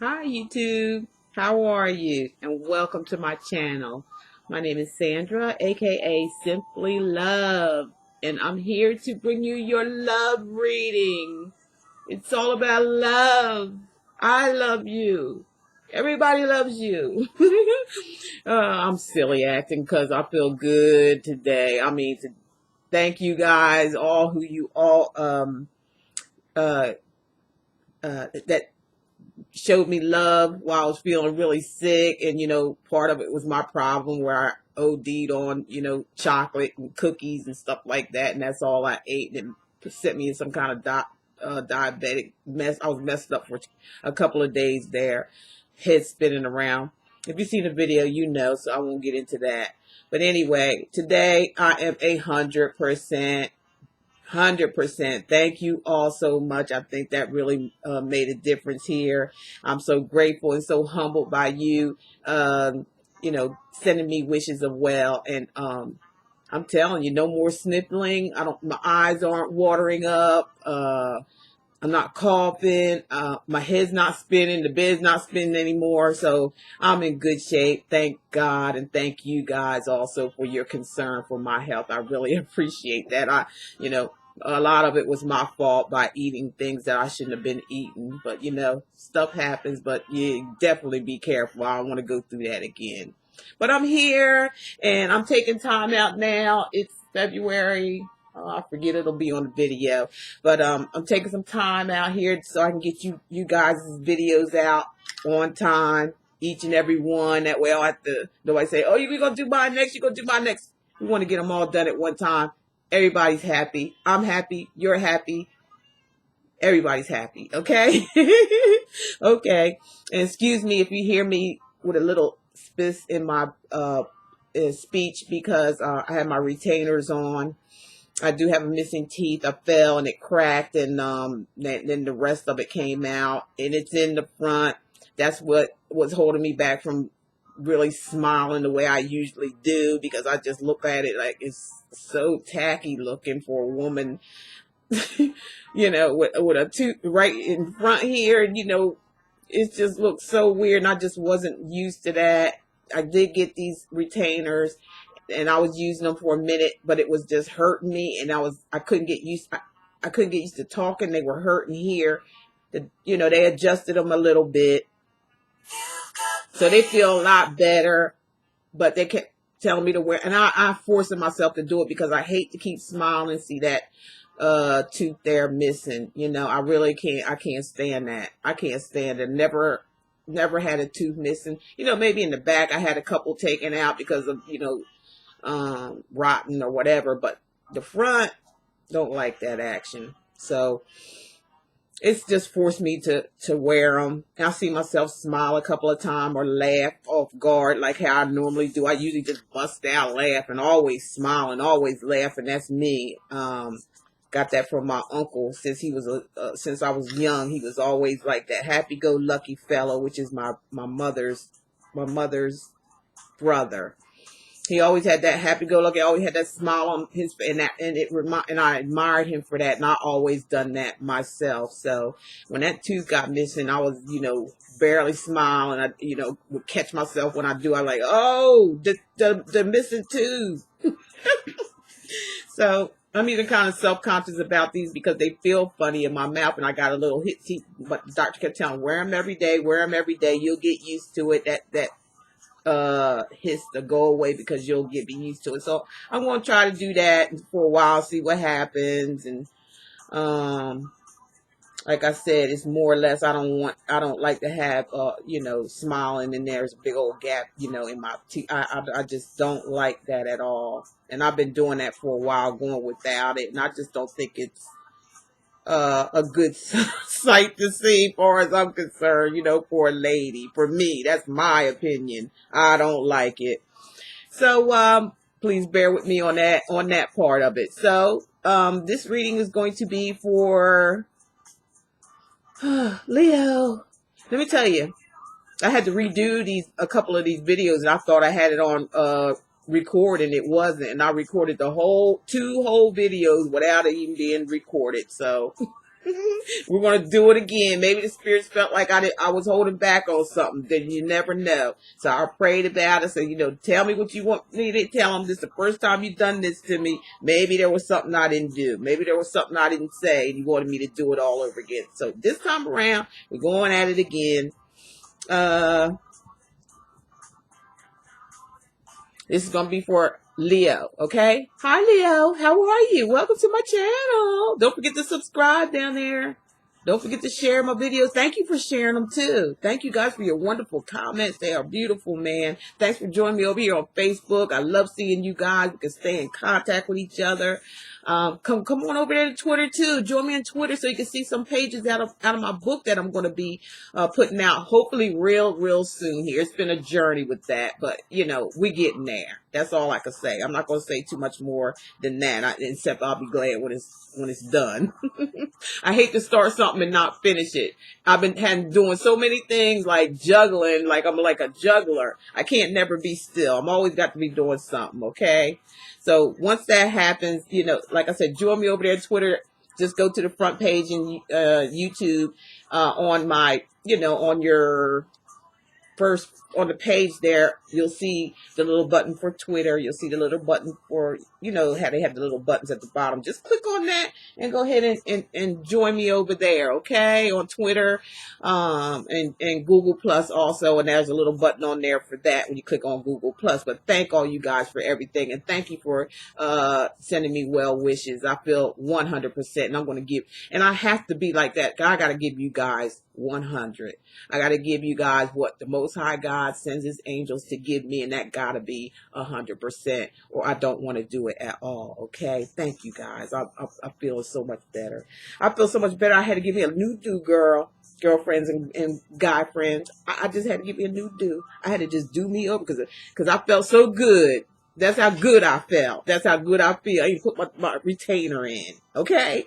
Hi YouTube, how are you? And welcome to my channel. My name is Sandra, aka Simply Love, and I'm here to bring you your love reading. It's all about love. I love you. Everybody loves you. I'm silly acting because I feel good today. To thank you guys, all who you all uh that showed me love while I was feeling really sick. And, part of it was my problem where I OD'd on, chocolate and cookies and stuff like that. And that's all I ate. And it sent me in some kind of diabetic mess. I was messed up for a couple of days there, head spinning around. If you've seen the video, you know, so I won't get into that. But anyway, today I am 100%. Thank you all so much. I think that really made a difference here. I'm so grateful and so humbled by you, sending me wishes of well. And I'm telling you, no more sniffling. My eyes aren't watering up. I'm not coughing. My head's not spinning. The bed's not spinning anymore. So I'm in good shape. Thank God. And thank you guys also for your concern for my health. I really appreciate that. You know, a lot of it was my fault by eating things that I shouldn't have been eating. But, stuff happens. But you definitely be careful. I don't want to go through that again. But I'm here and I'm taking time out now. It's February. Oh, I forget it'll be on the video. But I'm taking some time out here so I can get you guys' videos out on time, each and every one. That way I don't have to, nobody say, oh, you're going to do mine next, you're going to do mine next. We want to get them all done at one time. Everybody's happy. I'm happy. You're happy. Everybody's happy. Okay? Okay. And excuse me if you hear me with a little spiss in my speech because I had my retainers on. I do have a missing teeth. I fell and it cracked, and then the rest of it came out, and it's in the front. That's what was holding me back from really smiling the way I usually do, because I just look at it like it's so tacky looking for a woman, with a tooth right in front here, and it just looks so weird, and I just wasn't used to that. I did get these retainers and I was using them for a minute, but it was just hurting me, and I couldn't get used. I couldn't get used to talking. They were hurting here. They adjusted them a little bit, so they feel a lot better. But they kept telling me to wear, and I forcing myself to do it because I hate to keep smiling and see that tooth there missing. I really can't. I can't stand that. I can't stand it. Never had a tooth missing. Maybe in the back I had a couple taken out because of rotten or whatever, but the front don't like that action. So it's just forced me to wear them. And I see myself smile a couple of times or laugh off guard like how I normally do. I usually just bust out laugh and always smile and always laugh, and that's me. Got that from my uncle since since I was young. He was always like that happy-go-lucky fellow, which is my mother's brother. He always had that happy-go-lucky, always had that smile on his face, and I admired him for that, and I always done that myself. So when that tooth got missing, I was, barely smiling. I, would catch myself when I do. I'm like, oh, the missing tooth. So I'm even kind of self-conscious about these because they feel funny in my mouth, and I got a little hitsy. But the doctor kept telling me, wear them every day, wear them every day. You'll get used to it. That hiss to go away because you'll be used to it. So I'm going to try to do that for a while, see what happens. And like I said, it's more or less, I don't like to have smiling and there's a big old gap in my teeth. I just don't like that at all, and I've been doing that for a while, going without it, and I just don't think it's a good sight to see, as far as I'm concerned, for a lady. For me, that's my opinion. I don't like it. So, please bear with me on that part of it. So, this reading is going to be for Leo. Let me tell you, I had to redo a couple of these videos, and I thought I had it on, record, and it wasn't, and I recorded two whole videos without it even being recorded. So We're going to do it again. Maybe the spirits felt like I was holding back on something. Then you never know. So I prayed about it. So, tell me what you want me to tell them. This is the first time you've done this to me. Maybe there was something I didn't do. Maybe there was something I didn't say, and you wanted me to do it all over again. So this time around, we're going at it again. This is going to be for Leo, okay? Hi, Leo. How are you? Welcome to my channel. Don't forget to subscribe down there. Don't forget to share my videos. Thank you for sharing them, too. Thank you, guys, for your wonderful comments. They are beautiful, man. Thanks for joining me over here on Facebook. I love seeing you guys. We can stay in contact with each other. Come on over there to Twitter, too. Join me on Twitter so you can see some pages out of my book that I'm going to be putting out, hopefully real soon here. It's been a journey with that, but, we getting there. That's all I can say. I'm not going to say too much more than that, except I'll be glad when it's done. I hate to start something and not finish it. I've been doing so many things like juggling, like I'm like a juggler. I can't never be still. I'm always got to be doing something, okay? So once that happens, like I said, join me over there on Twitter. Just go to the front page in YouTube on my, on your first, on the page there, you'll see the little button for Twitter. You'll see the little button for, how they have the little buttons at the bottom. Just click on that and go ahead and join me over there, okay? On Twitter and Google Plus also. And there's a little button on there for that when you click on Google Plus. But thank all you guys for everything. And thank you for sending me well wishes. I feel 100%. And I'm going to give, and I have to be like that. I got to give you guys 100. I got to give you guys what the Most High God sends his angels to give me, and that got to be 100%, or I don't want to do it at all, okay? Thank you, guys. I feel so much better. I feel so much better. I had to give me a new do, girlfriends and guy friends. I just had to give me a new do. I had to just do me up because I felt so good. That's how good I felt. That's how good I feel. I even put my retainer in, okay?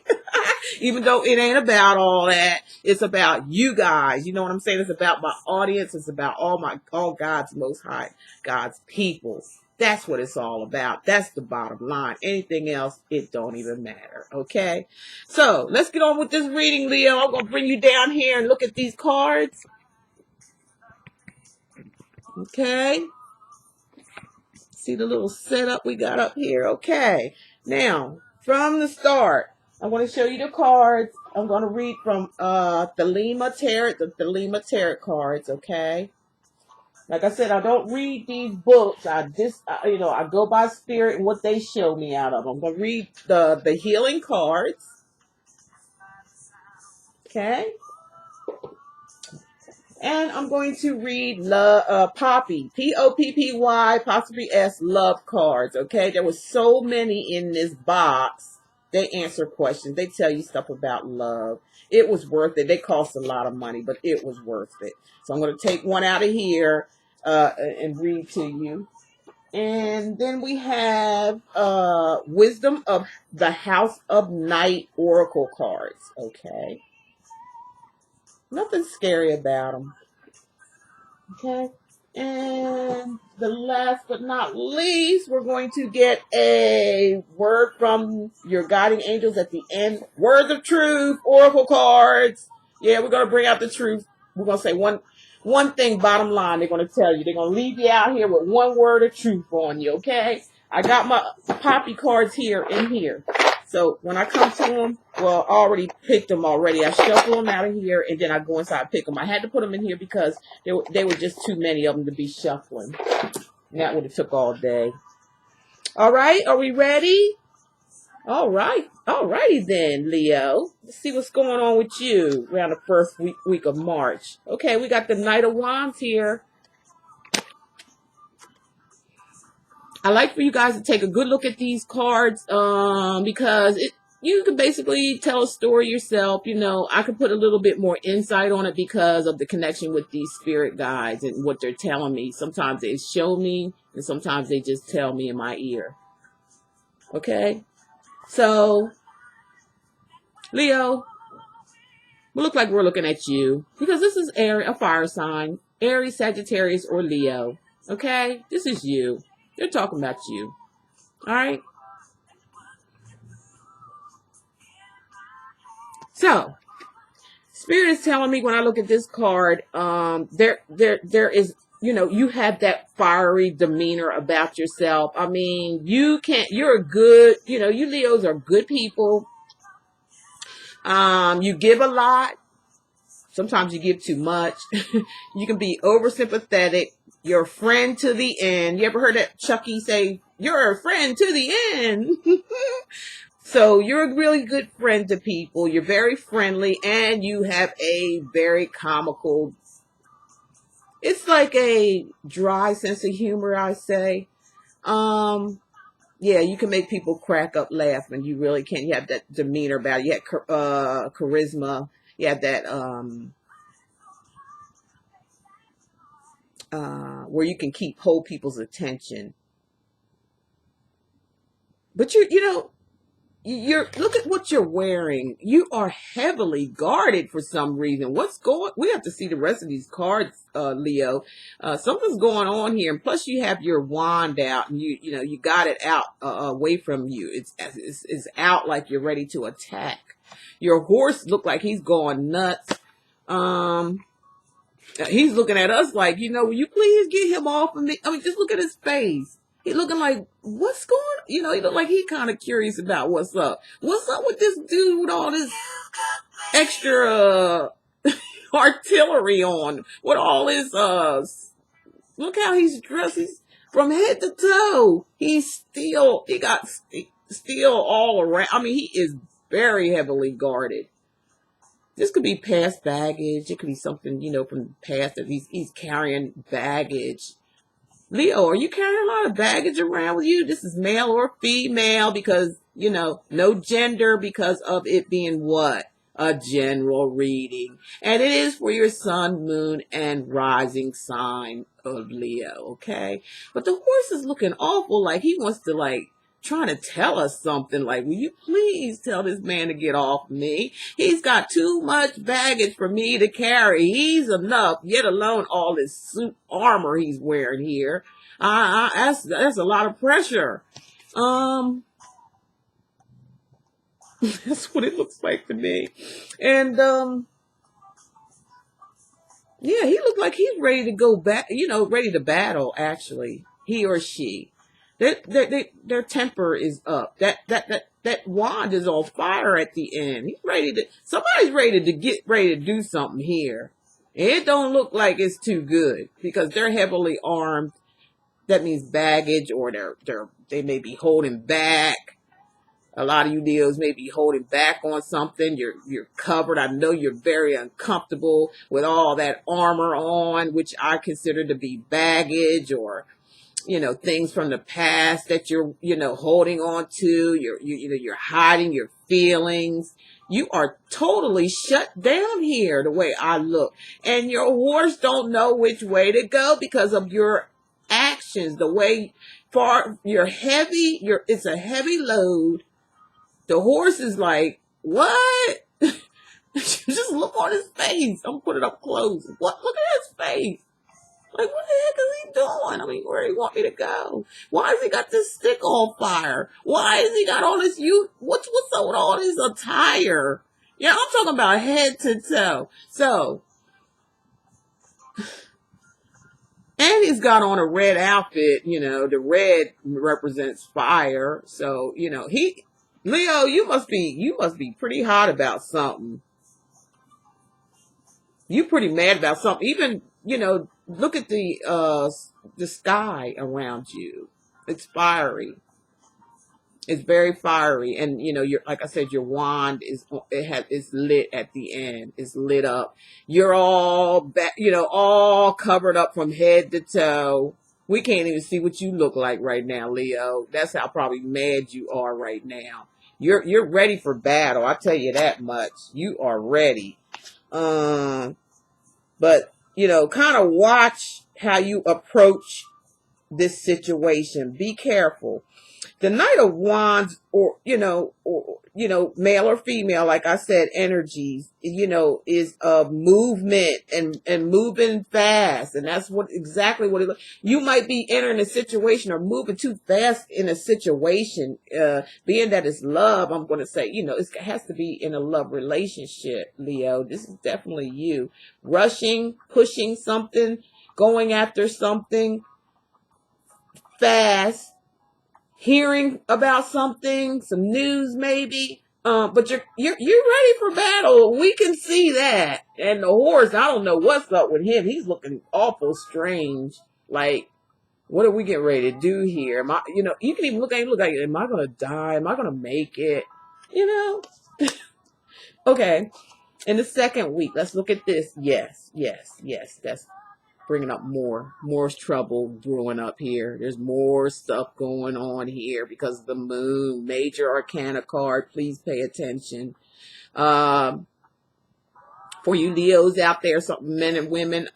Even though it ain't about all that, it's about you guys. You know what I'm saying? It's about my audience. It's about all God's Most High, God's people. That's what it's all about. That's the bottom line. Anything else, it don't even matter. Okay? So let's get on with this reading, Leo. I'm going to bring you down here and look at these cards. Okay? See the little setup we got up here. Okay. Now, from the start, I'm going to show you the cards. I'm going to read from the Thelema Tarot cards, okay? Like I said, I don't read these books. I go by spirit and what they show me out of them. I'm going to read the healing cards. Okay? And I'm going to read Poppy, Poppy, apostrophe S, love cards, okay? There was so many in this box. They answer questions. They tell you stuff about love. It was worth it. They cost a lot of money, but it was worth it. So I'm going to take one out of here and read to you. And then we have Wisdom of the House of Night Oracle cards, okay? Nothing scary about them. Okay. And the last but not least, we're going to get a word from your guiding angels at the end. Words of truth, oracle cards. Yeah, we're going to bring out the truth. We're going to say one thing, bottom line, they're going to tell you. They're going to leave you out here with one word of truth on you, okay? I got my Poppy cards here in here. So when I come to them, well, I already picked them already. I shuffle them out of here, and then I go inside and pick them. I had to put them in here because they were just too many of them to be shuffling. And that would have took all day. All right, are we ready? All right. All righty then, Leo. Let's see what's going on with you around the first week of March. Okay, we got the Knight of Wands here. I like for you guys to take a good look at these cards because you can basically tell a story yourself. You know, I could put a little bit more insight on it because of the connection with these spirit guides and what they're telling me. Sometimes they show me and sometimes they just tell me in my ear. Okay? So, Leo, we look like we're looking at you because this is a fire sign. Aries, Sagittarius, or Leo. Okay? This is you. They're talking about you. All right? So Spirit is telling me when I look at this card, there is, you have that fiery demeanor about yourself. I mean, you're a good, you Leos are good people. You give a lot. Sometimes you give too much. You can be oversympathetic. You're a friend to the end. You ever heard that Chucky say, "You're a friend to the end"? So you're a really good friend to people. You're very friendly, and you have a very comical, it's like a dry sense of humor, I say. Yeah, you can make people crack up laughing. You really can. You have that demeanor about it. You have charisma. You have that where you can hold people's attention. But you're look at what you're wearing. You are heavily guarded for some reason. We have to see the rest of these cards, Leo. Something's going on here, and plus you have your wand out, and you got it out away from you. It's out like you're ready to attack. Your horse looked like he's going nuts. He's looking at us like, will you please get him off of me? I mean, just look at his face. He looking like, what's going on? He look like he kind of curious about what's up. What's up with this dude with all this extra artillery on? With all his, look how he's dressed. He's from head to toe. He got steel all around. I mean, he is very heavily guarded. This could be past baggage. It could be something, from the past that he's carrying baggage. Leo, are you carrying a lot of baggage around with you? This is male or female because, no gender because of it being what? A general reading. And it is for your sun, moon, and rising sign of Leo, okay? But the horse is looking awful like he wants to, trying to tell us something like, will you please tell this man to get off me? He's got too much baggage for me to carry. He's enough, yet alone all this suit armor he's wearing here. That's a lot of pressure. That's what it looks like to me. And, yeah, he looked like he's ready to go back, ready to battle, actually. He or she. Their temper is up. That wand is on fire at the end. Somebody's get ready to do something here. It don't look like it's too good because they're heavily armed. That means baggage, or they may be holding back. A lot of you Leos may be holding back on something. You're covered. I know you're very uncomfortable with all that armor on, which I consider to be baggage or things from the past that you're, holding on to. You're hiding your feelings. You are totally shut down here the way I look. And your horse don't know which way to go because of your actions. The way you're heavy, it's a heavy load. The horse is like, what? Just look on his face. I'm putting it up close. What? Look at his face. Like, what the heck is he doing? I mean, where do you want me to go? Why has he got this stick on fire? Why has he got all this what's up with all this attire? Yeah, I'm talking about head to toe. So, and he's got on a red outfit, the red represents fire. So, Leo, you must be pretty hot about something. You pretty mad about something. Even, look at the sky around you. It's fiery. It's very fiery. And, like I said, your wand is lit at the end. It's lit up. You're all all covered up from head to toe. We can't even see what you look like right now, Leo. That's how probably mad you are right now. You're ready for battle. I tell you that much. You are ready. But kind of watch how you approach this situation. Be careful. The Knight of Wands, or male or female, like I said, energies, is of movement and moving fast, and that's exactly what you might be entering a situation or moving too fast in a situation. Being that it's love, I'm going to say, it has to be in a love relationship, Leo. This is definitely you rushing, pushing something, going after something fast, hearing about something, some news maybe. But you're ready for battle. We can see that. And the horse, I don't know what's up with him. He's looking awful strange. Like, what are we getting ready to do here? You can even look at him, am I gonna die? Am I gonna make it? Okay. In the second week, let's look at this. Yes. That's bringing up more trouble brewing up here. There's more stuff going on here because of the moon. Major arcana card. Please pay attention. For you Leos out there, men and women,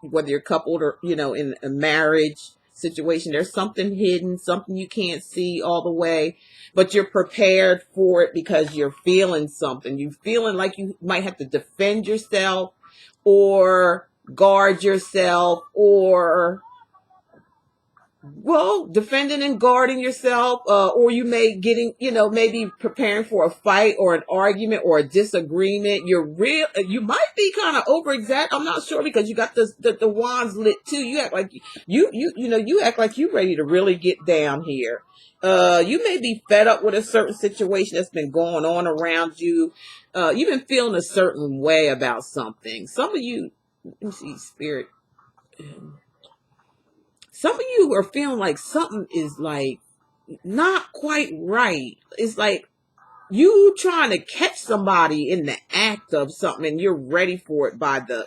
whether you're coupled or in a marriage situation, there's something hidden, something you can't see all the way, but you're prepared for it because you're feeling something. You're feeling like you might have to defend yourself or guard yourself, or defending and guarding yourself, or you may maybe preparing for a fight or an argument or a disagreement. You might be kind of over exact. I'm not sure, because you got the wands lit too. You act like you act like you ready to really get down here. You may be fed up with a certain situation that's been going on around you. You've been feeling a certain way about something. Some of you, let me see, spirit. Some of you are feeling like something is like not quite right. It's like you trying to catch somebody in the act of something, and you're ready for it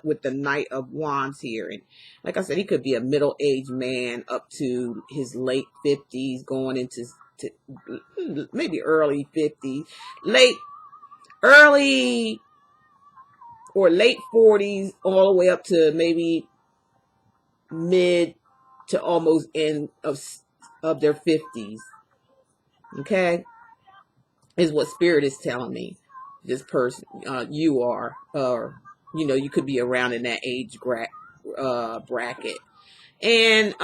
with the Knight of Wands here. And like I said, he could be a middle-aged man up to his late 50s, going into maybe early 50s, early or late 40s, all the way up to maybe mid to almost end of their 50s. Okay, is what spirit is telling me. This person, you are, or you could be around in that age bracket. And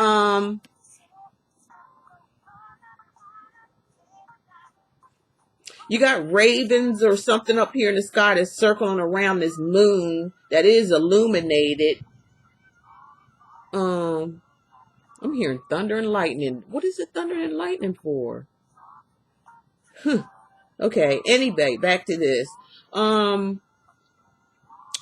you got ravens or something up here in the sky that's circling around this moon that is illuminated. I'm hearing thunder and lightning. What is it thunder and lightning for? Okay, anyway, back to this.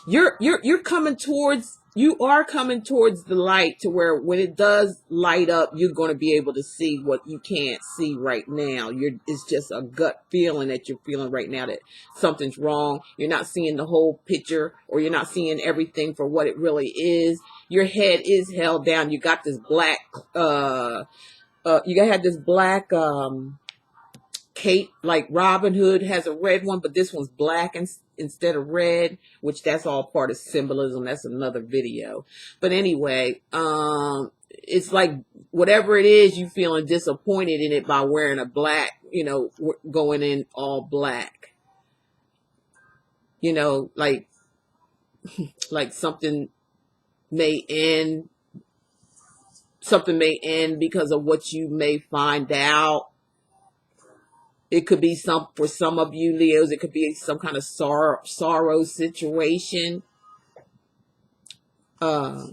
You're coming towards, you are coming towards the light, to where when it does light up, you're going to be able to see what you can't see right now. It's just a gut feeling that you're feeling right now that something's wrong. You're not seeing the whole picture, or you're not seeing everything for what it really is. Your head is held down. You got this black, you had this black, cape, like Robin Hood has a red one, but this one's black instead of red, which that's all part of symbolism. That's another video. But anyway, it's like whatever it is, you feeling disappointed in it by wearing a black, going in all black, like something may end because of what you may find out. It could be for some of you Leos, it could be some kind of sorrow situation. For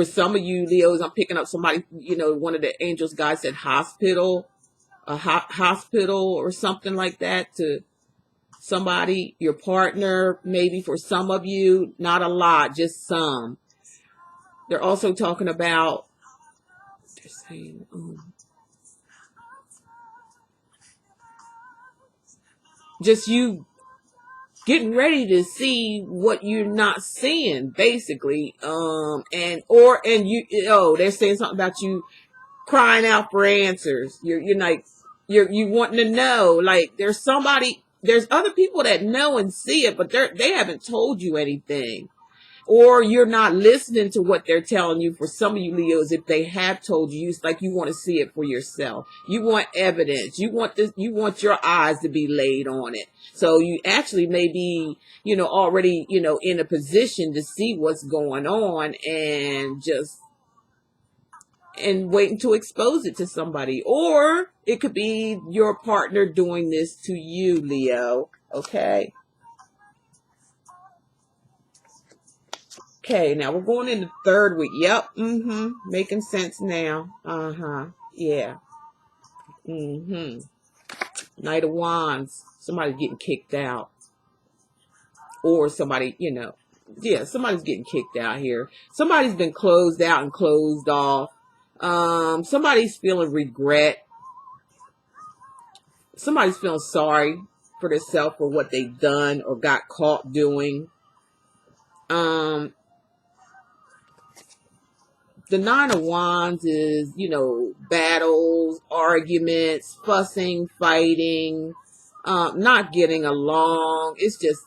some of you Leos, I'm picking up somebody, one of the angels guys said hospital, a hospital or something like that, to somebody, your partner, maybe for some of you, not a lot, just some. They're also talking about, they're saying, just you getting ready to see what you're not seeing, basically. They're saying something about you crying out for answers. You're like, you wanting to know, like there's other people that know and see it, but they haven't told you anything. or you're not listening to what they're telling you. For some of you Leos, if they have told you, it's like you want to see it for yourself. You want evidence. You want this. You want your eyes to be laid on it. So you actually may be, already, in a position to see what's going on and waiting to expose it to somebody. Or it could be your partner doing this to you, Leo. Okay. Okay, now we're going into third week. Yep. Making sense now. Yeah. Knight of Wands. Somebody's getting kicked out. Or somebody, somebody's getting kicked out here. Somebody's been closed out and closed off. Somebody's feeling regret. Somebody's feeling sorry for themselves for what they've done or got caught doing. The Nine of Wands is, battles, arguments, fussing, fighting, not getting along. It's just,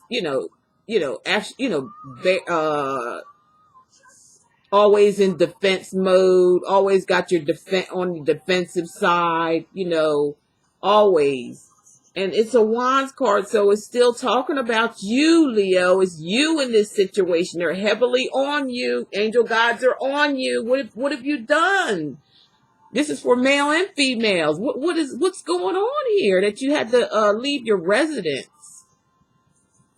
always in defense mode, always got your on the defensive side, always. And it's a Wands card, so it's still talking about you, Leo. It's you in this situation. They're heavily on you. Angel guides are on you. What have you done? This is for male and females. What's going on here that you had to leave your residence?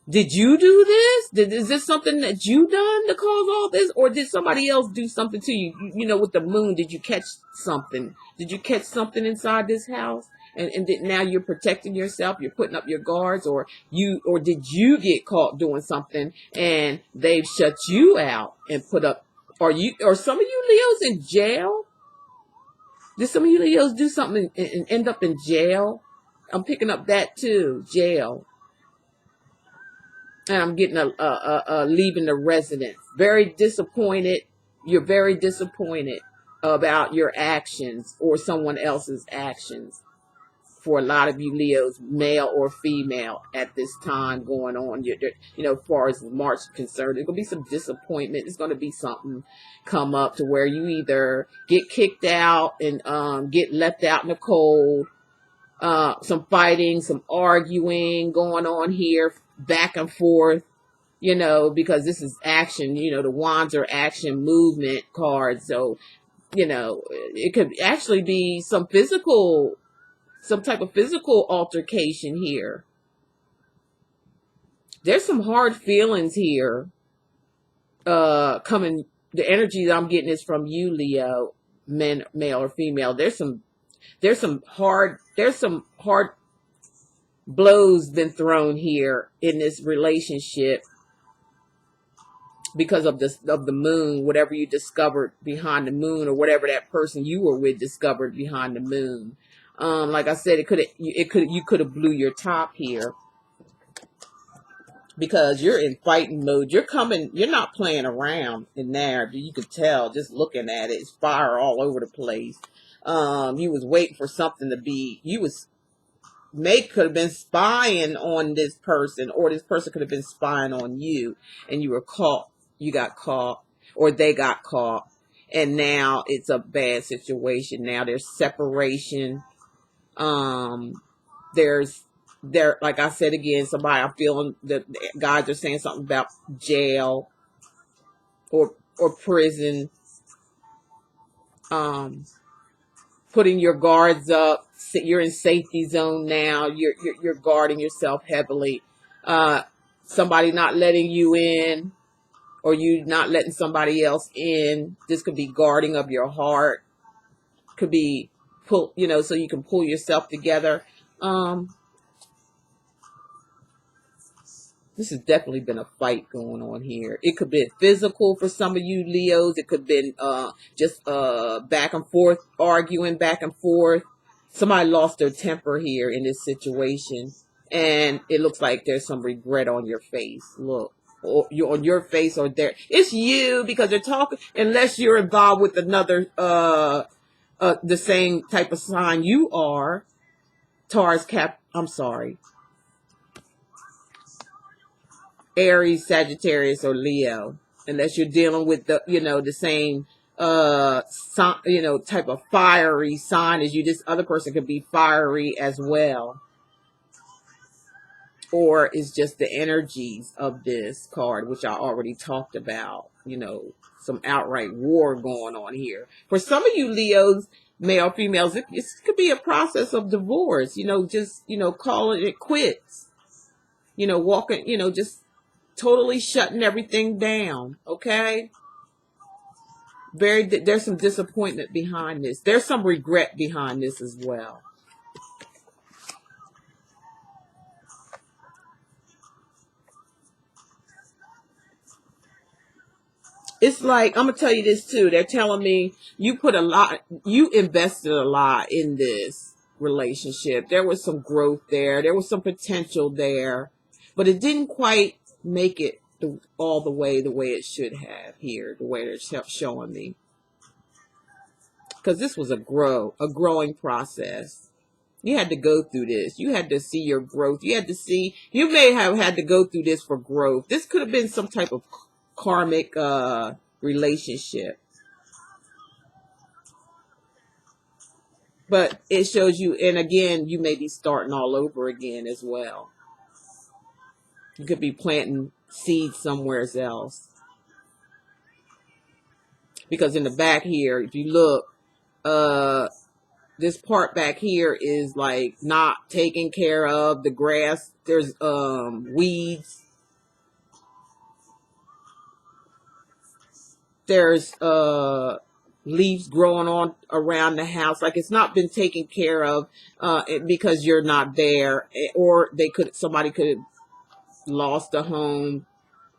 Did you do this? Is this something that you done to cause all this? Or did somebody else do something to you? With the moon, did you catch something? Did you catch something inside this house? And now you're protecting yourself, you're putting up your guards, or did you get caught doing something and they've shut you out and put up, or some of you Leos in jail? Did some of you Leos do something and end up in jail? I'm picking up that too, jail. And I'm getting leaving the residence. Very disappointed. You're very disappointed about your actions or someone else's actions. For a lot of you Leos, male or female, at this time going on, as far as March is concerned, there's going to be some disappointment. There's going to be something come up to where you either get kicked out and get left out in the cold. Some fighting, some arguing going on here, back and forth, because this is action. The Wands are action movement cards. So, it could actually be some type of physical altercation here. There's some hard feelings here coming. The energy that I'm getting is from you, Leo, male or female. There's some hard blows been thrown here in this relationship because of the moon, whatever you discovered behind the moon, or whatever that person you were with discovered behind the moon. Like I said, you could have blew your top here because you're in fighting mode. You're not playing around in there. You could tell just looking at it. It's fire all over the place. You was waiting for something to be, could have been spying on this person, or this person could have been spying on you, and you were caught. You got caught, or they got caught, and now it's a bad situation. Now there's separation. Like I said again, I'm feeling the guys are saying something about jail or prison. Putting your guards up. You're in safety zone now. You're guarding yourself heavily. Somebody not letting you in, or you not letting somebody else in. This could be guarding of your heart. Could be so you can pull yourself together. This has definitely been a fight going on here. It could be physical for some of you Leos. It could have been just back and forth, arguing back and forth. Somebody lost their temper here in this situation. And it looks like there's some regret on your face. Look. Or you're on your face, or there. It's you, because they're talking, unless you're involved with another the same type of sign you are. Taurus, Aries, Sagittarius, or Leo. unless you're dealing with the, the same, type of fiery sign as you. This other person could be fiery as well. Or it's just the energies of this card, which I already talked about, some outright war going on here. For some of you Leos, male, females, it could be a process of divorce, just, calling it quits, walking, just totally shutting everything down. Okay. There's some disappointment behind this. There's some regret behind this as well. It's like, I'm going to tell you this too. They're telling me you invested a lot in this relationship. There was some growth there. There was some potential there, but it didn't quite make it all the way it should have here, the way they're showing me. Because this was a growing process. You had to go through this. You had to see your growth. You may have had to go through this for growth. This could have been some type of karmic relationship. But it shows you, and again, you may be starting all over again as well. You could be planting seeds somewhere else. Because in the back here, if you look, this part back here is like not taken care of. The grass, there's weeds. There's leaves growing on around the house. Like it's not been taken care of because you're not there. Or somebody could have lost a home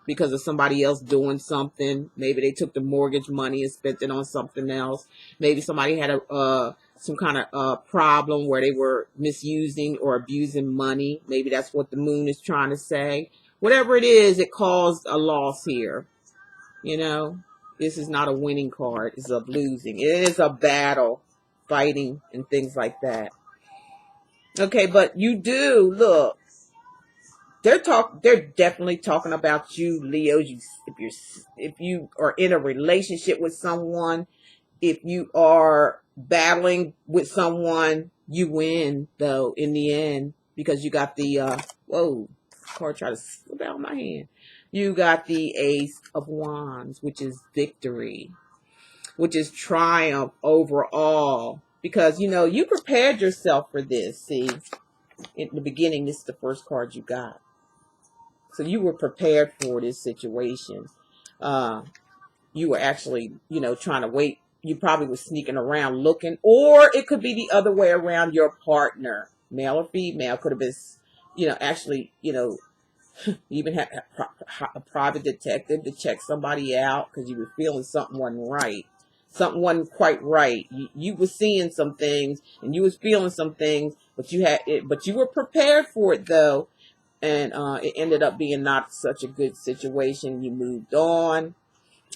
because of somebody else doing something. Maybe they took the mortgage money and spent it on something else. Maybe somebody had some kind of problem where they were misusing or abusing money. Maybe that's what the moon is trying to say. Whatever it is, it caused a loss here. This is not a winning card. It's a losing. It is a battle, fighting, and things like that. Okay, but you do look. They're definitely talking about you, Leo. If you are in a relationship with someone, if you are battling with someone, you win though in the end, because you got the card try to slip out of my hand. You got the Ace of Wands, which is victory, which is triumph overall, because you prepared yourself for this. See, in the beginning, this is the first card you got. So you were prepared for this situation. You were actually, trying to wait. You probably were sneaking around looking, or it could be the other way around. Your partner, male or female, could have been, actually, you even had a private detective to check somebody out because you were feeling something wasn't right. Something wasn't quite right. You were seeing some things and you was feeling some things, but you were prepared for it though. And it ended up being not such a good situation. You moved on,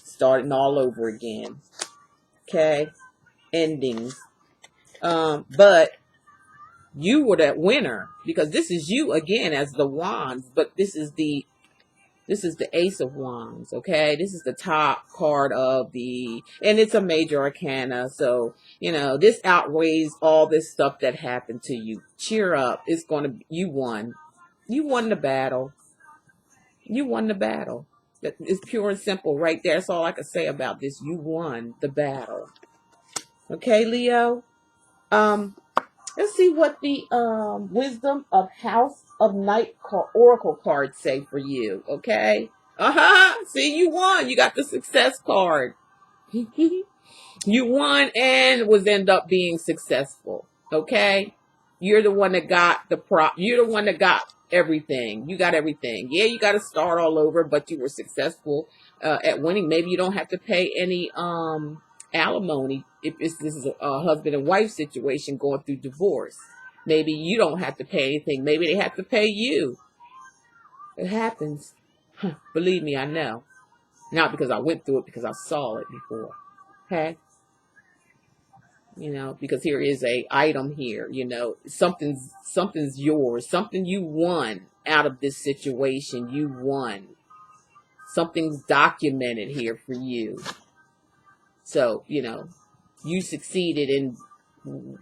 starting all over again. Okay, endings. But you were that winner, because this is you again as the wands. But this is the Ace of Wands. Okay, this is the top card of and it's a major arcana. So this outweighs all this stuff that happened to you. Cheer up. You won. You won the battle. You won the battle. It's pure and simple right there. That's all I can say about this. You won the battle. Okay, Leo? Let's see what the Wisdom of House of Night Oracle cards say for you. Okay? See, you won. You got the success card. You won and end up being successful. Okay? You're the one that got you're the one that got everything. You got everything. Yeah, you got to start all over, but you were successful at winning. Maybe you don't have to pay any alimony if this is a husband and wife situation going through divorce. Maybe you don't have to pay anything. Maybe they have to pay you. It happens. Believe me, I know. Not because I went through it, because I saw it before. Okay? Because here is a item here, something's yours, something you won out of this situation. You won Something's documented here for you. So, you know, you succeeded in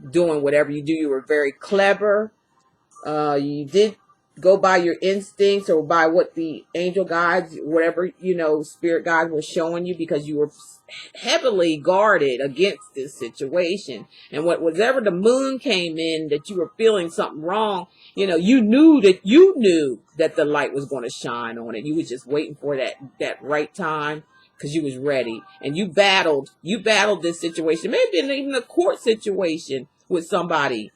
doing whatever you do. You were very clever. You did go by your instincts or by what the angel guides, whatever, you know, spirit guides were showing you, because you were heavily guarded against this situation. And whatever the moon came in that you were feeling something wrong, you know, you knew that the light was going to shine on it. You was just waiting for that right time, because you was ready, and you battled this situation. Maybe even a court situation with somebody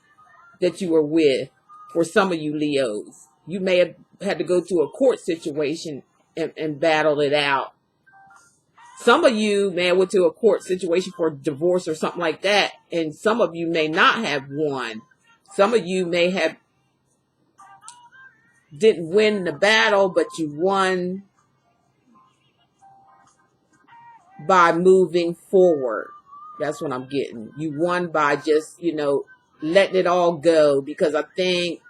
that you were with. For some of you Leos, you may have had to go to a court situation and battle it out. Some of you may have went to a court situation for divorce or something like that, and some of you may not have won. Some of you may have didn't win the battle, but you won by moving forward. That's what I'm getting. You won by just, you know, letting it all go, because I think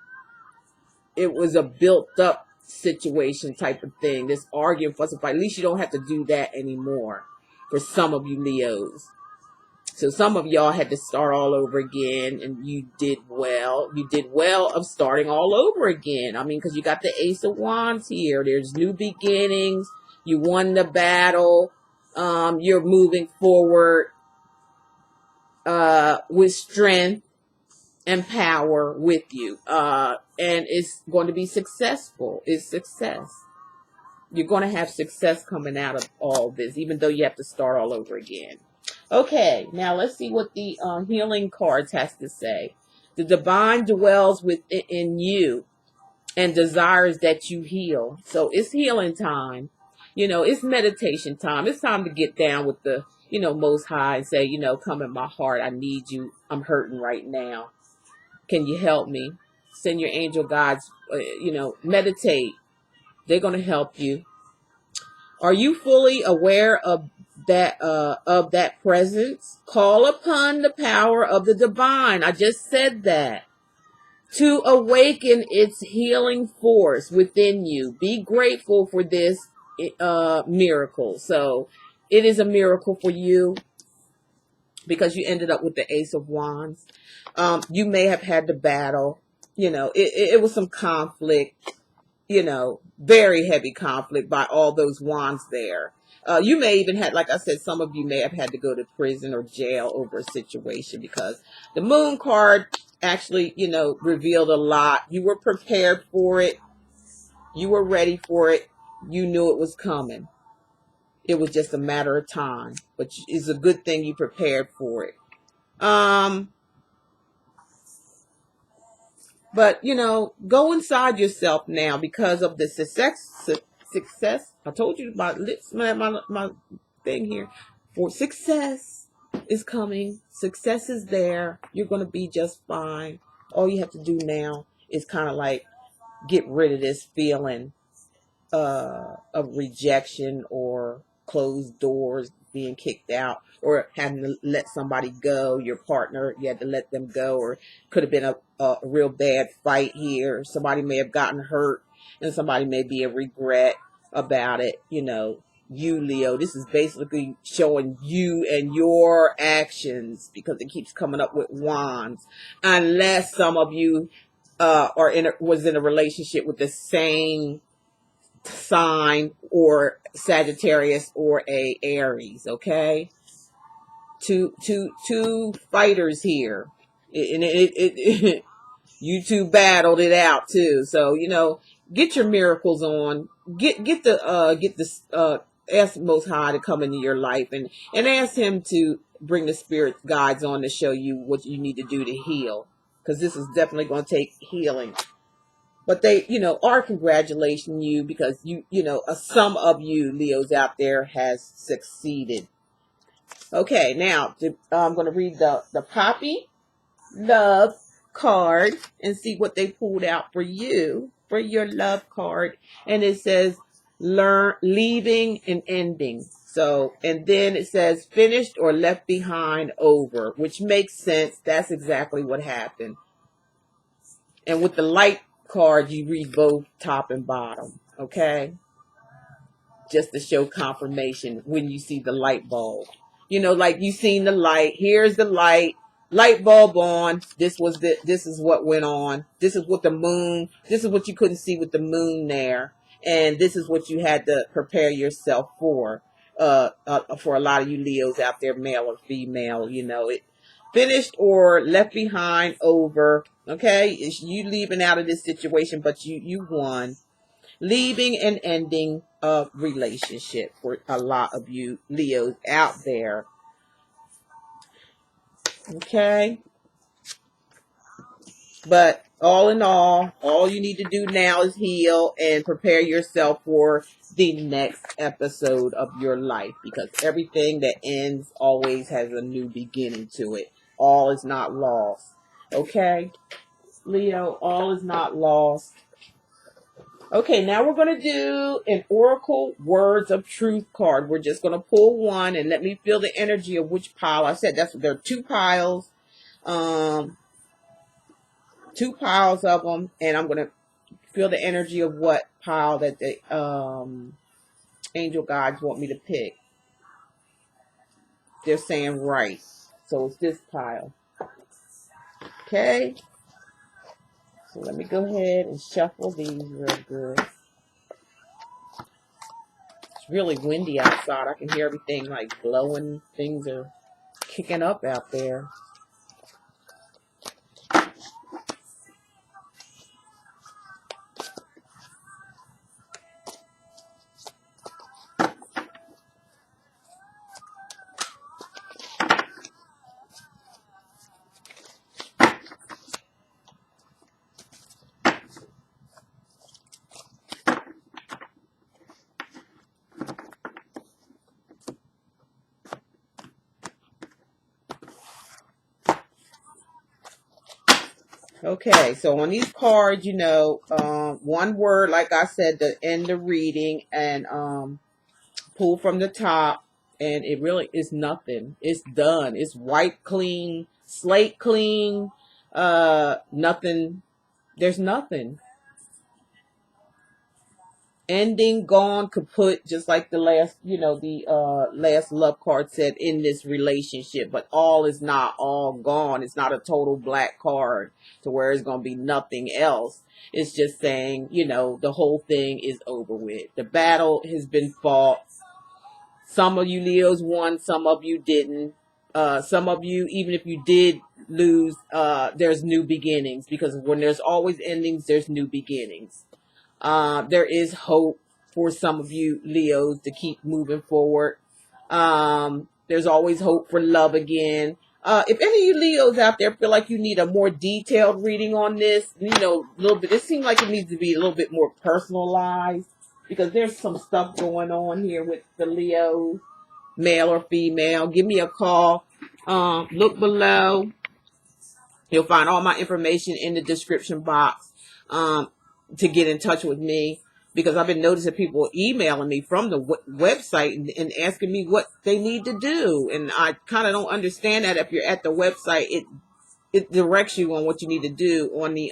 it was a built up situation type of thing. This arguing, fuss and fight. At least you don't have to do that anymore for some of you Leos. So some of y'all had to start all over again, and you did well. You did well of starting all over again. I mean, because you got the Ace of Wands here. There's new beginnings. You won the battle. You're moving forward with strength and power with you. And it's going to be successful. It's success. You're going to have success coming out of all this, even though you have to start all over again. Okay, now let's see what the healing cards has to say. The divine dwells within you and desires that you heal. So it's healing time. You know, it's meditation time. It's time to get down with the, you know, Most High and say, you know, come in my heart. I need you. I'm hurting right now. Can you help me? Send your angel guides, you know, meditate. They're going to help you. Are you fully aware of that presence? Call upon the power of the divine. I just said that. To awaken its healing force within you. Be grateful for this miracle. So it is a miracle for you, because you ended up with the Ace of Wands. You may have had to battle, you know, it was some conflict, you know, very heavy conflict by all those wands there. You may even had, like I said, some of you may have had to go to prison or jail over a situation, because the moon card actually, you know, revealed a lot. You were prepared for it. You were ready for it. You knew it was coming. It was just a matter of time, but it's a good thing you prepared for it. But, you know, go inside yourself now, because of the success. I told you about my thing here. For success is coming. Success is there. You're going to be just fine. All you have to do now is kind of like get rid of this feeling of rejection or closed doors, being kicked out, or having to let somebody go. Your partner, you had to let them go, or could have been a real bad fight here. Somebody may have gotten hurt, and somebody may be a regret about it. You know, you Leo, this is basically showing you and your actions, because it keeps coming up with wands. Unless some of you was in a relationship with the same sign, or Sagittarius, or a Aries. Okay, two fighters here, and you two battled it out too. So, you know, get your miracles on. Ask Most High to come into your life, and ask him to bring the spirit guides on to show you what you need to do to heal, because this is definitely going to take healing. But they, you know, are congratulating you, because you know, some of you Leos out there has succeeded. Okay, now I'm going to read the Poppy Love card and see what they pulled out for you, for your love card. And it says leaving and ending. So, and then it says finished or left behind, over, which makes sense. That's exactly what happened. And with the light card, you read both top and bottom. Okay. just to show confirmation when you see the light bulb. You know, like you seen the light. Here's the light bulb on. This is what went on. This is what the moon, this is what you couldn't see with the moon there. And this is what you had to prepare yourself for a lot of you Leos out there, male or female, you know, it finished or left behind, over. Okay. It's you leaving out of this situation, but you won. Leaving and ending a relationship for a lot of you Leos out there. Okay. But all in all you need to do now is heal and prepare yourself for the next episode of your life, because everything that ends always has a new beginning to it. All is not lost. Okay, Leo, all is not lost. Okay, now we're going to do an Oracle Words of Truth card. We're just going to pull one and let me feel the energy of which pile. I said there are two piles. Two piles of them, and I'm going to feel the energy of what pile that the angel guides want me to pick. They're saying right. So it's this pile. Okay. So let me go ahead and shuffle these real good. It's really windy outside. I can hear everything like blowing. Things are kicking up out there. Okay, so on these cards, you know, one word, like I said, to end the reading, and pull from the top, and it really is nothing. It's done. It's wiped clean, slate clean, nothing. There's nothing. Ending, gone, kaput, just like the last, you know, the last love card said, in this relationship. But all is not all gone. It's not a total black card to where it's going to be nothing else. It's just saying, you know, the whole thing is over with. The battle has been fought. Some of you Leos won, some of you didn't. Some of you, even if you did lose, there's new beginnings, because when there's always endings, there's new beginnings. There is hope for some of you Leos to keep moving forward. There's always hope for love again. If any of you Leos out there feel like you need a more detailed reading on this, you know, a little bit, it seems like it needs to be a little bit more personalized, because there's some stuff going on here with the Leos, male or female. Give me a call. Look below. You'll find all my information in the description box. To get in touch with me, because I've been noticing people emailing me from the website and asking me what they need to do, and I kind of don't understand that. If you're at the website, it directs you on what you need to do. On the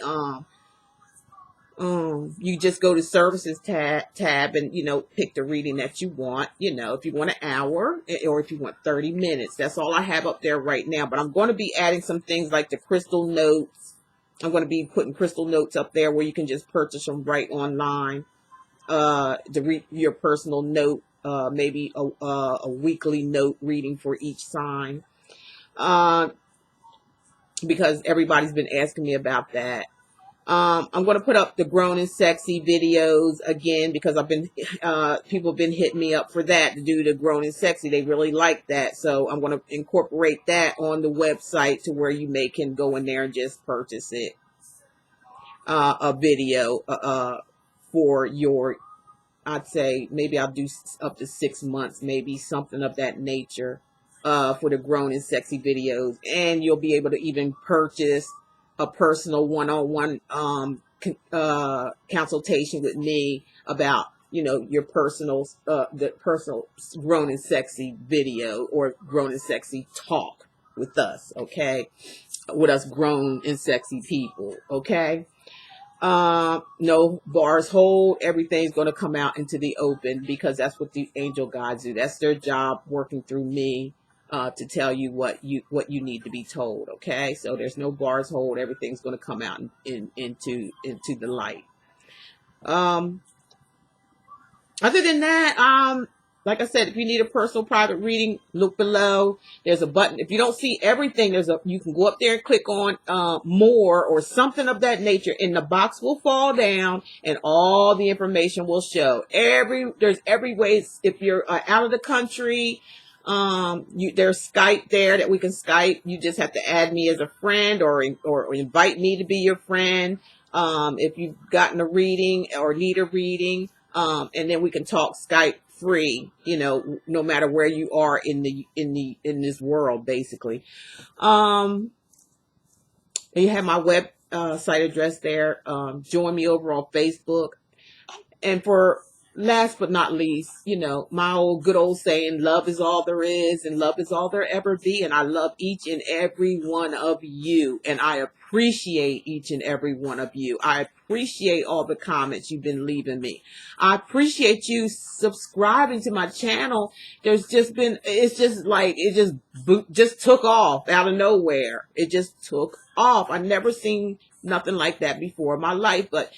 you just go to services tab and, you know, pick the reading that you want. You know, if you want an hour or if you want 30 minutes, that's all I have up there right now. But I'm going to be adding some things like the crystal notes. I'm going to be putting crystal notes up there where you can just purchase them right online. To read your personal note, maybe a weekly note reading for each sign. Because everybody's been asking me about that. I'm going to put up the grown and sexy videos again, because I've been, people have been hitting me up for that, to do the grown and sexy. They really like that. So I'm going to incorporate that on the website to where you can go in there and just purchase it. A video, for your, I'd say maybe I'll do up to 6 months, maybe something of that nature, for the grown and sexy videos. And you'll be able to even purchase a personal one-on-one consultation with me about, you know, your personal, the personal grown and sexy video, or grown and sexy talk with us. Okay, with us grown and sexy people. Okay. No bars hold. Everything's going to come out into the open because that's what the angel guides do. That's their job, working through me to tell you what you need to be told. Okay, so there's no bars hold. Everything's going to come out into the light. Other than that, like I said, if you need a personal private reading, look below. There's a button. If you don't see everything, you can go up there and click on more or something of that nature, and the box will fall down and all the information will show. There's every way. If you're out of the country, there's Skype there that we can Skype. You just have to add me as a friend or invite me to be your friend. If you've gotten a reading or need a reading. And then we can talk Skype free, no matter where you are in this world, basically. And you have my web site address there. Join me over on Facebook. And for last but not least, my good old saying, love is all there is and love is all there ever be. And I love each and every one of you. And I appreciate each and every one of you. I appreciate all the comments you've been leaving me. I appreciate you subscribing to my channel. It's just took off out of nowhere. It just took off. I never seen nothing like that before in my life, but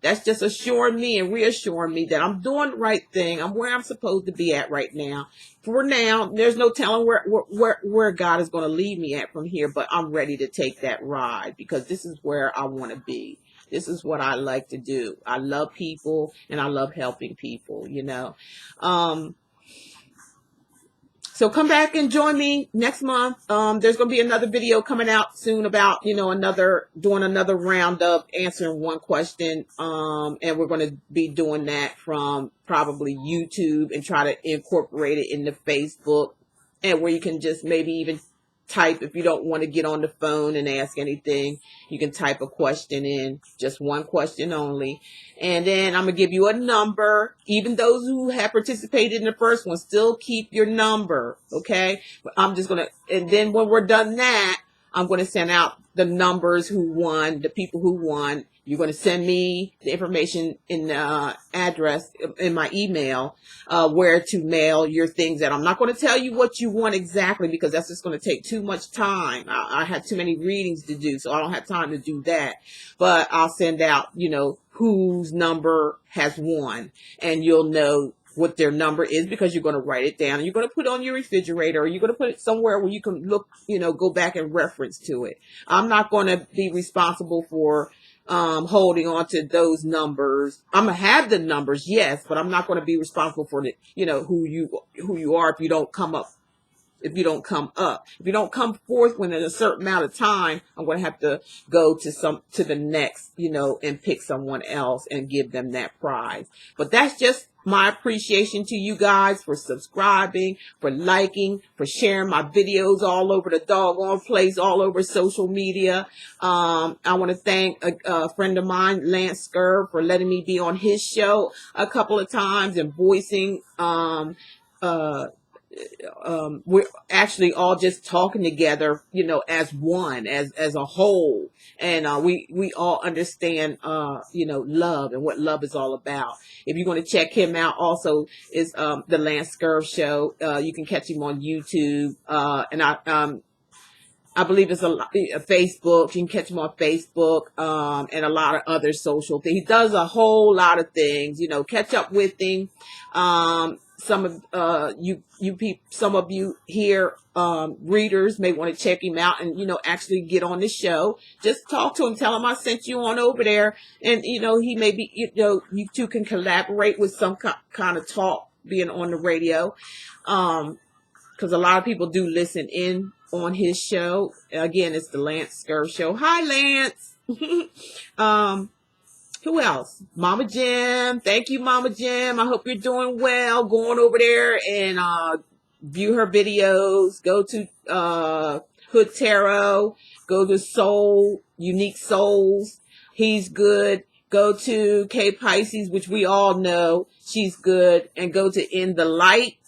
that's just assuring me and reassuring me that I'm doing the right thing. I'm where I'm supposed to be at right now. For now, there's no telling where God is going to lead me at from here, but I'm ready to take that ride because this is where I want to be. This is what I like to do. I love people and I love helping people, So come back and join me next month. There's going to be another video coming out soon about, doing another round of answering one question. And we're going to be doing that from probably YouTube and try to incorporate it into Facebook, and where you can just maybe even type, if you don't want to get on the phone and ask anything, you can type a question in, just one question only. And then I'm going to give you a number. Even those who have participated in the first one, still keep your number. Okay. But I'm just going to, and then when we're done that, I'm going to send out the numbers who won, the people who won. You're going to send me the information in the address in my email, where to mail your things at. I'm not going to tell you what you want exactly because that's just going to take too much time. I have too many readings to do, so I don't have time to do that. But I'll send out, whose number has won, and you'll know what their number is because you're going to write it down and you're going to put it on your refrigerator, or you're going to put it somewhere where you can look, go back and reference to it. I'm not going to be responsible for holding on to those numbers. I'm gonna have the numbers, yes, but I'm not going to be responsible for the, who you are if you don't come up. If you don't come forth within a certain amount of time, I'm going to have to go to the next, and pick someone else and give them that prize. But that's just my appreciation to you guys for subscribing, for liking, for sharing my videos all over the doggone place, all over social media. I want to thank a friend of mine, Lance Skyrpe, for letting me be on his show a couple of times and voicing, we're actually all just talking together, as one, as a whole. And we all understand, love and what love is all about. If you want to check him out, also is the Lance Skyrpe Show. You can catch him on YouTube. And I believe it's a Facebook. You can catch him on Facebook, and a lot of other social things. He does a whole lot of things. Catch up with him. Some of some of you here, readers may want to check him out and actually get on the show. Just talk to him, tell him I sent you on over there, and he may be you two can collaborate with some kind of talk being on the radio, because a lot of people do listen in on his show. Again, it's the Lance Skyrpe Show. Hi, Lance. Who else? Mama Jim. Thank you, Mama Jim. I hope you're doing well. Go on over there and view her videos. Go to Hood Tarot. Go to Unique Souls. He's good. Go to K Pisces, which we all know. She's good. And go to In the Light.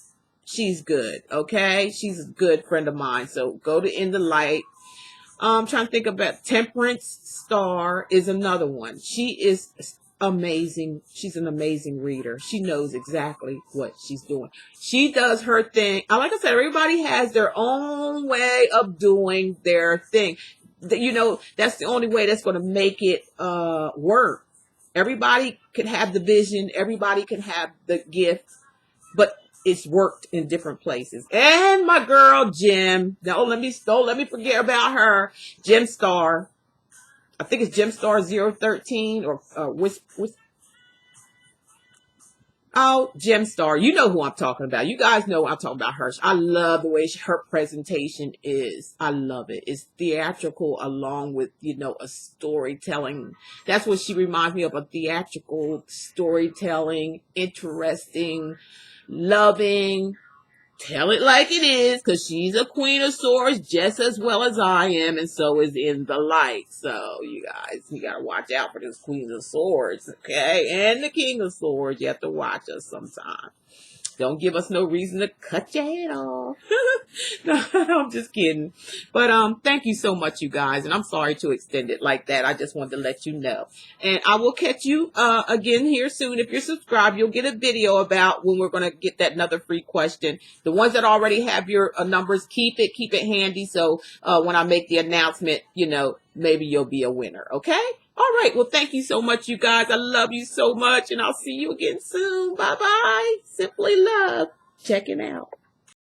She's good. Okay? She's a good friend of mine. So go to In the Light. Trying to think about Temperance Star is another one. She is amazing. She's an amazing reader. She knows exactly what she's doing. She does her thing. Like I said, everybody has their own way of doing their thing. You know, that's the only way that's going to make it work. Everybody can have the vision. Everybody can have the gift, but it's worked in different places. And my girl Jim, don't let me forget about her, Jim Star. I think it's Jim Star 013 or oh, Jim Star. You know who I'm talking about. You guys know I'm talking about her. I love the way her presentation is. I love it. It's theatrical along with, you know, a storytelling. That's what she reminds me of, a theatrical storytelling, interesting, loving. Tell it like it is, because she's a Queen of Swords just as well as I am, and so is In the Light. So, you guys, you got to watch out for this Queen of Swords, okay? And the King of Swords, you have to watch us sometime. Don't give us no reason to cut your head off. No, I'm just kidding. But thank you so much, you guys. And I'm sorry to extend it like that. I just wanted to let you know. And I will catch you again here soon. If you're subscribed, you'll get a video about when we're going to get that another free question. The ones that already have your numbers, keep it handy. So when I make the announcement, you know, maybe you'll be a winner. Okay? All right. Well, thank you so much, you guys. I love you so much. And I'll see you again soon. Bye-bye. Simply Love. Checking out.